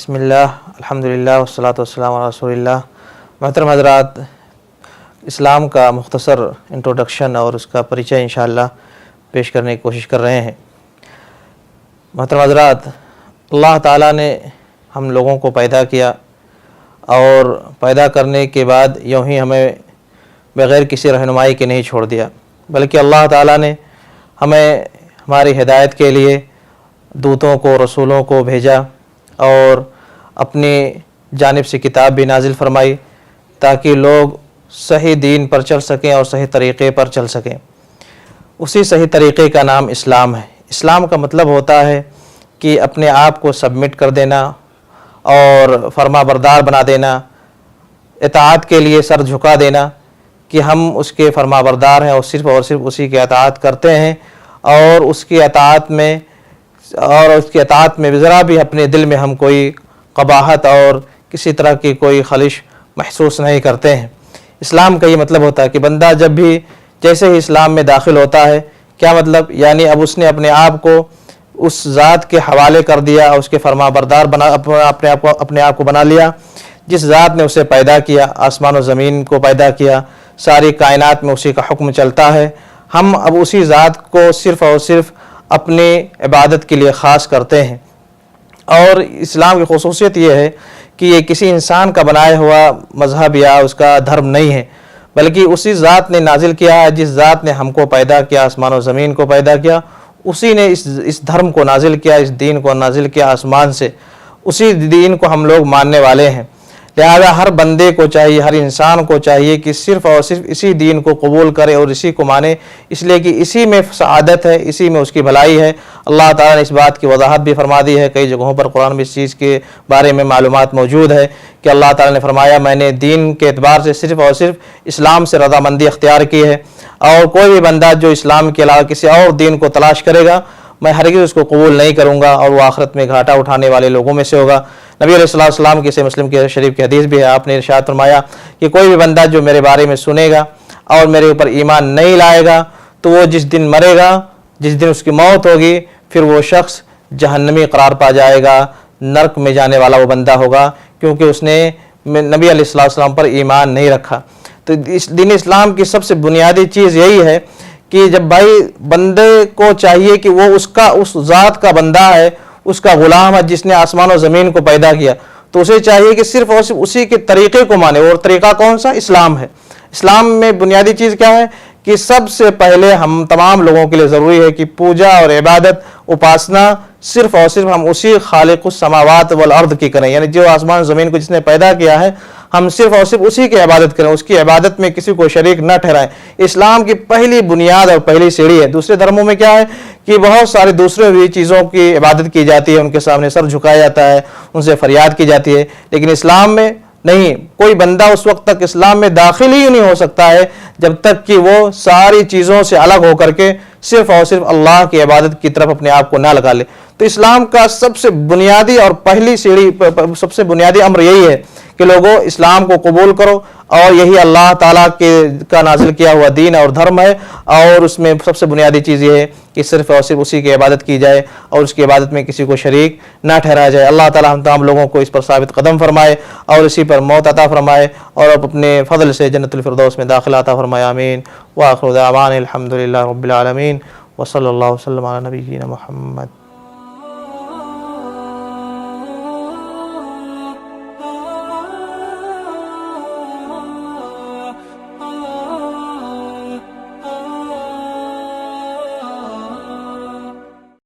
بسم اللہ الحمدللہ والصلاۃ والسلام علی رسول اللہ۔ محترم حضرات، اسلام کا مختصر انٹروڈکشن اور اس کا پریچہ انشاءاللہ پیش کرنے کی کوشش کر رہے ہیں۔ محترم حضرات، اللہ تعالیٰ نے ہم لوگوں کو پیدا کیا اور پیدا کرنے کے بعد یوں ہی ہمیں بغیر کسی رہنمائی کے نہیں چھوڑ دیا، بلکہ اللہ تعالیٰ نے ہمیں ہماری ہدایت کے لیے دودتوں کو، رسولوں کو بھیجا اور اپنی جانب سے کتاب بھی نازل فرمائی تاکہ لوگ صحیح دین پر چل سکیں اور صحیح طریقے پر چل سکیں۔ اسی صحیح طریقے کا نام اسلام ہے۔ اسلام کا مطلب ہوتا ہے کہ اپنے آپ کو سبمٹ کر دینا اور فرما بردار بنا دینا، اطاعت کے لیے سر جھکا دینا کہ ہم اس کے فرما بردار ہیں اور صرف اسی کی اطاعت کرتے ہیں، اور اس کی اطاعت میں ذرا بھی اپنے دل میں ہم کوئی قباحت اور کسی طرح کی کوئی خلش محسوس نہیں کرتے ہیں۔ اسلام کا یہ مطلب ہوتا ہے کہ بندہ جب بھی جیسے ہی اسلام میں داخل ہوتا ہے، کیا مطلب؟ یعنی اب اس نے اپنے آپ کو اس ذات کے حوالے کر دیا، اس کے فرما بردار اپنے آپ کو بنا لیا جس ذات نے اسے پیدا کیا، آسمان و زمین کو پیدا کیا، ساری کائنات میں اسی کا حکم چلتا ہے۔ ہم اب اسی ذات کو صرف اور صرف اپنی عبادت کے لیے خاص کرتے ہیں۔ اور اسلام کی خصوصیت یہ ہے کہ یہ کسی انسان کا بنایا ہوا مذہب یا اس کا دھرم نہیں ہے، بلکہ اسی ذات نے نازل کیا ہے، جس ذات نے ہم کو پیدا کیا، آسمان و زمین کو پیدا کیا، اسی نے اس دھرم کو نازل کیا، اس دین کو نازل کیا آسمان سے، اسی دین کو ہم لوگ ماننے والے ہیں۔ لہذا ہر بندے کو چاہیے، ہر انسان کو چاہیے کہ صرف اور صرف اسی دین کو قبول کرے اور اسی کو مانے، اس لیے کہ اسی میں سعادت ہے، اسی میں اس کی بھلائی ہے۔ اللہ تعالیٰ نے اس بات کی وضاحت بھی فرما دی ہے، کئی جگہوں پر قرآن میں اس چیز کے بارے میں معلومات موجود ہے کہ اللہ تعالیٰ نے فرمایا میں نے دین کے اعتبار سے صرف اور صرف اسلام سے رضامندی اختیار کی ہے، اور کوئی بھی بندہ جو اسلام کے علاوہ کسی اور دین کو تلاش کرے گا میں ہرگز اس کو قبول نہیں کروں گا، اور وہ آخرت میں گھاٹا اٹھانے والے لوگوں میں سے ہوگا۔ نبی علیہ السلام کی صحیح مسلم کے شریف کی حدیث بھی ہے، آپ نے ارشاد فرمایا کہ کوئی بھی بندہ جو میرے بارے میں سنے گا اور میرے اوپر ایمان نہیں لائے گا تو وہ جس دن مرے گا، جس دن اس کی موت ہوگی، پھر وہ شخص جہنمی قرار پا جائے گا، نرک میں جانے والا وہ بندہ ہوگا، کیونکہ اس نے نبی علیہ السلام پر ایمان نہیں رکھا۔ تو اس دین اسلام کی سب سے بنیادی چیز یہی ہے کہ جب بھائی بندے کو چاہیے کہ وہ اس ذات کا بندہ ہے، اس کا غلام ہے جس نے آسمان و زمین کو پیدا کیا، تو اسے چاہیے کہ صرف اور صرف اسی کے طریقے کو مانے، اور طریقہ کون سا؟ اسلام ہے۔ اسلام میں بنیادی چیز کیا ہے کہ سب سے پہلے ہم تمام لوگوں کے لیے ضروری ہے کہ پوجا اور عبادت، اپاسنا صرف اور صرف ہم اسی خالق السماوات والارض کی کریں، یعنی جو آسمان و زمین کو جس نے پیدا کیا ہے ہم صرف اور صرف اسی کی عبادت کریں، اس کی عبادت میں کسی کو شریک نہ ٹھہرائیں۔ اسلام کی پہلی بنیاد اور پہلی سیڑھی ہے۔ دوسرے دھرموں میں کیا ہے کہ بہت سارے دوسرے بھی چیزوں کی عبادت کی جاتی ہے، ان کے سامنے سر جھکایا جاتا ہے، ان سے فریاد کی جاتی ہے، لیکن اسلام میں نہیں۔ کوئی بندہ اس وقت تک اسلام میں داخل ہی نہیں ہو سکتا ہے جب تک کہ وہ ساری چیزوں سے الگ ہو کر کے صرف اور صرف اللہ کی عبادت کی طرف اپنے آپ کو نہ لگا لے۔ تو اسلام کا سب سے بنیادی اور پہلی سیڑھی، سب سے بنیادی امر یہی ہے کہ لوگوں اسلام کو قبول کرو، اور یہی اللہ تعالیٰ کا نازل کیا ہوا دین اور دھرم ہے، اور اس میں سب سے بنیادی چیز یہ ہے کہ صرف اور صرف اسی کی عبادت کی جائے اور اس کی عبادت میں کسی کو شریک نہ ٹھہرایا جائے۔ اللہ تعالیٰ ہم تمام لوگوں کو اس پر ثابت قدم فرمائے اور اسی پر موت عطا فرمائے، اور اپنے فضل سے جنت الفردوس میں داخلہ عطا فرمائے، آمین۔ وآخر دعوانا الحمدللہ رب العالمین، وصلی اللہ وسلم علی نبینا محمد۔